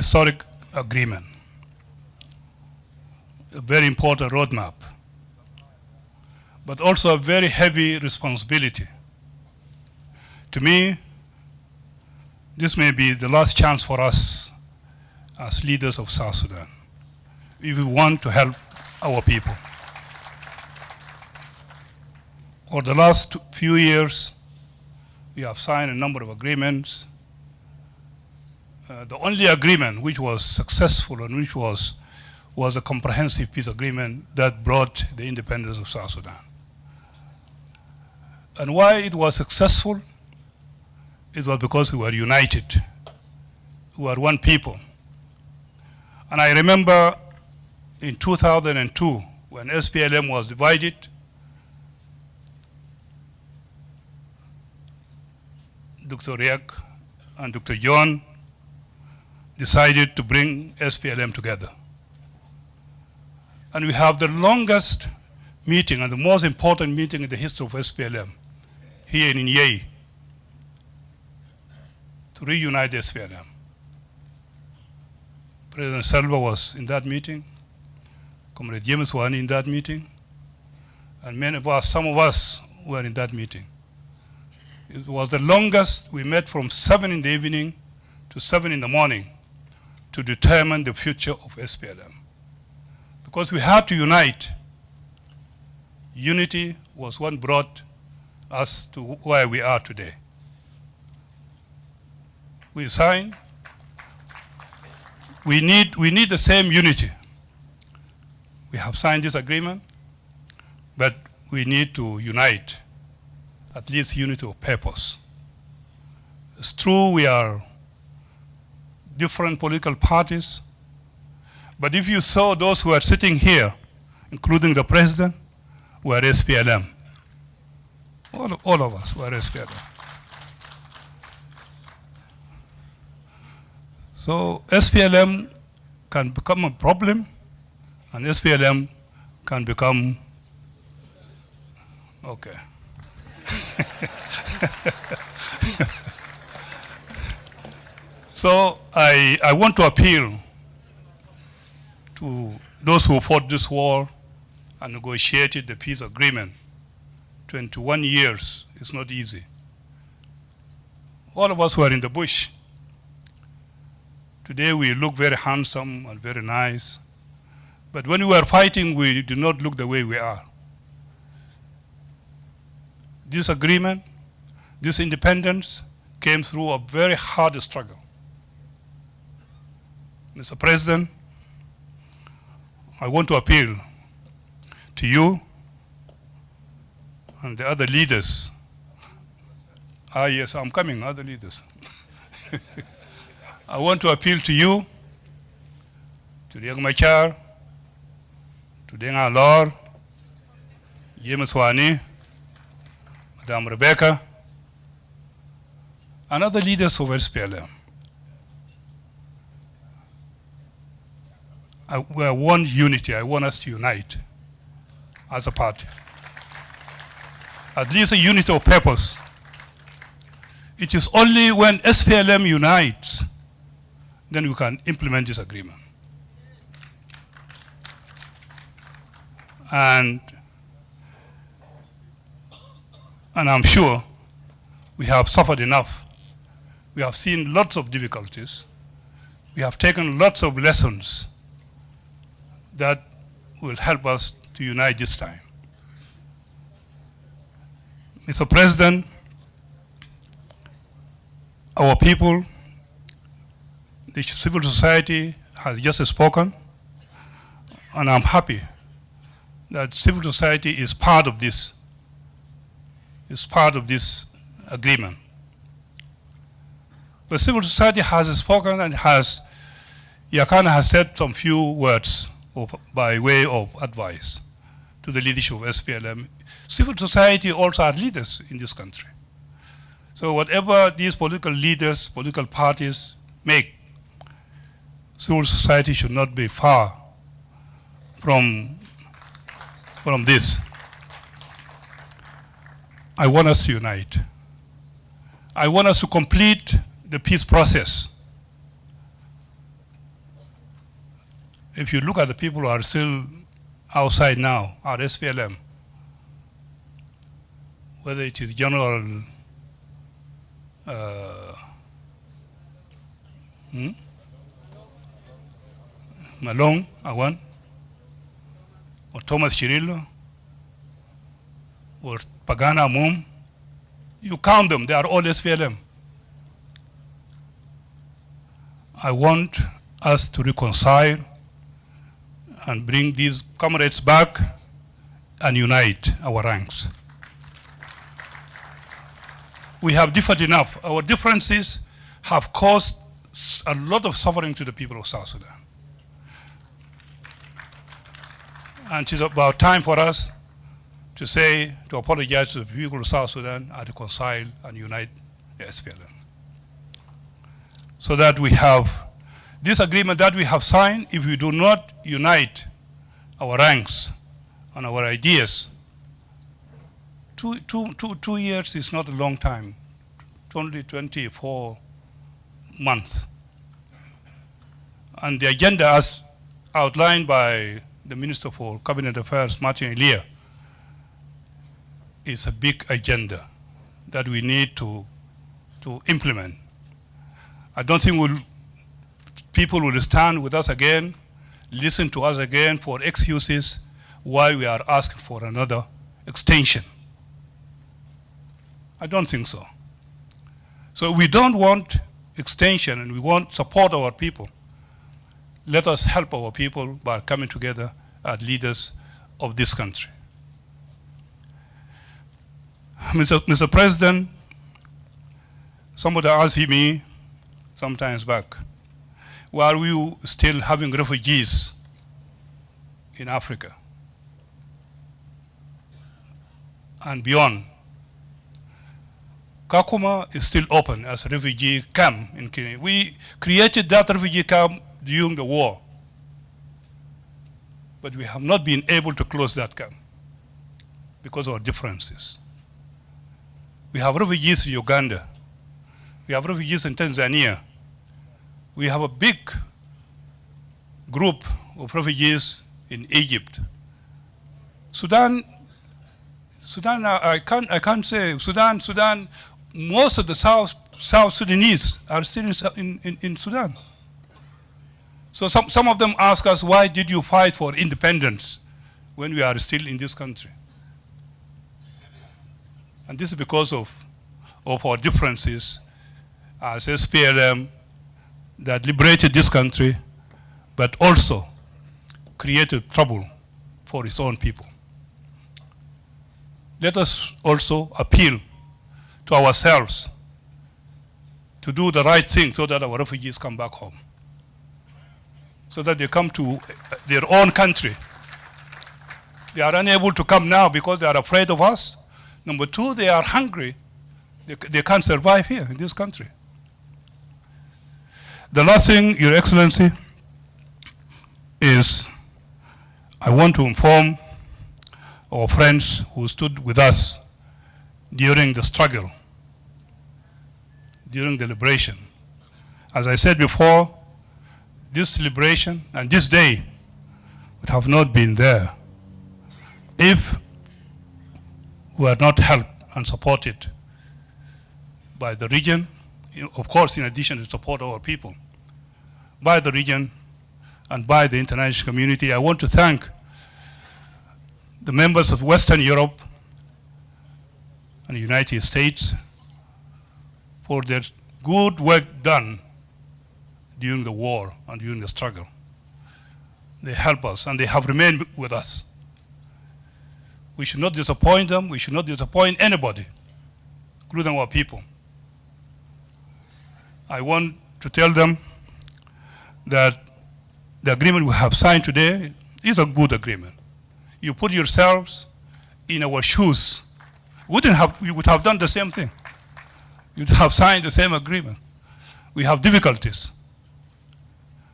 historic agreement, a very important roadmap, but also a very heavy responsibility. To me, this may be the last chance for us as leaders of South Sudan if we want to help our people. For the last few years, we have signed a number of agreements. The only agreement which was successful and which was a comprehensive peace agreement that brought the independence of South Sudan. And why it was successful? It was because we were united. We were one people. And I remember in 2002, when SPLM was divided, Dr. Riek and Dr. John decided to bring SPLM together. And we have the longest meeting and the most important meeting in the history of SPLM here in Yei to reunite SPLM. President Salva was in that meeting, Comrade James was in that meeting, and many of us, some of us were in that meeting. It was the longest. We met from 7 in the evening to 7 in the morning to determine the future of SPLM. Because we had to unite. Unity was what brought us to where we are today. We signed. We need the same unity. We have signed this agreement, but we need to unite, at least unity of purpose. It's true we are different political parties, but if you saw those who are sitting here, including the president, were SPLM. All of us were SPLM. So SPLM can become a problem, and SPLM can become, okay. So I want to appeal to those who fought this war and negotiated the peace agreement. 21 years is not easy. All of us were in the bush. Today we look very handsome and very nice, but when we were fighting, we did not look the way we are. This agreement, this independence came through a very hard struggle. Mr. President, I want to appeal to you and the other leaders. Yes, I'm coming, other leaders. I want to appeal to you, to Riek Machar, to Deng Alor, James Wani, Madam Rebecca, and other leaders of SPLM. I want unity. I want us to unite as a party. At least a unity of purpose. It is only when SPLM unites then we can implement this agreement. And I'm sure we have suffered enough. We have seen lots of difficulties. We have taken lots of lessons that will help us to unite this time. Mr. President, our people, the civil society has just spoken, and I'm happy that civil society is part of this. Is part of this agreement. But civil society has spoken and Yakana has said some few words by way of advice to the leadership of SPLM. Civil society also are leaders in this country. So whatever these political leaders, political parties make, civil society should not be far from this. I want us to unite. I want us to complete the peace process. If you look at the people who are still outside now, are SPLM, whether it is General Malong, Awan, or Thomas Chirillo, or Pagana Mum, you count them, they are all SPLM. I want us to reconcile and bring these comrades back and unite our ranks. We have differed enough. Our differences have caused a lot of suffering to the people of South Sudan. And it is about time for us to apologize to the people of South Sudan and reconcile and unite the SPLM. So that we have this agreement that we have signed. If we do not unite our ranks and our ideas, 2 years is not a long time. It's only 24 months. And the agenda as outlined by the Minister for Cabinet Affairs, Martin Elia, is a big agenda that we need to implement. I don't think people will stand with us again, listen to us again for excuses why we are asking for another extension. I don't think so. So we don't want extension and we want support our people. Let us help our people by coming together as leaders of this country. Mr. President, somebody asked me sometimes back, why are we still having refugees in Africa and beyond? Kakuma is still open as a refugee camp in Kenya. We created that refugee camp during the war, but we have not been able to close that camp because of our differences. We have refugees in Uganda. We have refugees in Tanzania. We have a big group of refugees in Egypt. Sudan, I can't say Sudan. Most of the South Sudanese are still in Sudan. So some of them ask us, why did you fight for independence when we are still in this country? And this is because of our differences as SPLM that liberated this country, but also created trouble for its own people. Let us also appeal to ourselves to do the right thing so that our refugees come back home, so that they come to their own country. They are unable to come now because they are afraid of us. Number two, they are hungry. They can't survive here in this country. The last thing, Your Excellency, is I want to inform our friends who stood with us during the struggle, during the liberation. As I said before, this liberation and this day would have not been there if we are not helped and supported by the region, of course, in addition to support our people, by the region and by the international community. I want to thank the members of Western Europe and the United States for their good work done during the war and during the struggle. They help us and they have remained with us. We should not disappoint them. We should not disappoint anybody, including our people. I want to tell them that the agreement we have signed today is a good agreement. You put yourselves in our shoes. We would have done the same thing. You'd have signed the same agreement. We have difficulties.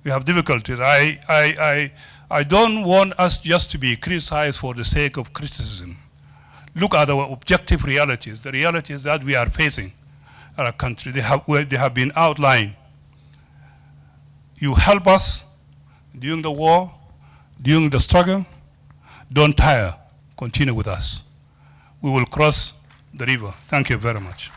We have difficulties. I don't want us just to be criticized for the sake of criticism. Look at our objective realities, the realities that we are facing in our country. They have been outlined. You help us, during the war, during the struggle, don't tire. Continue with us. We will cross the river. Thank you very much.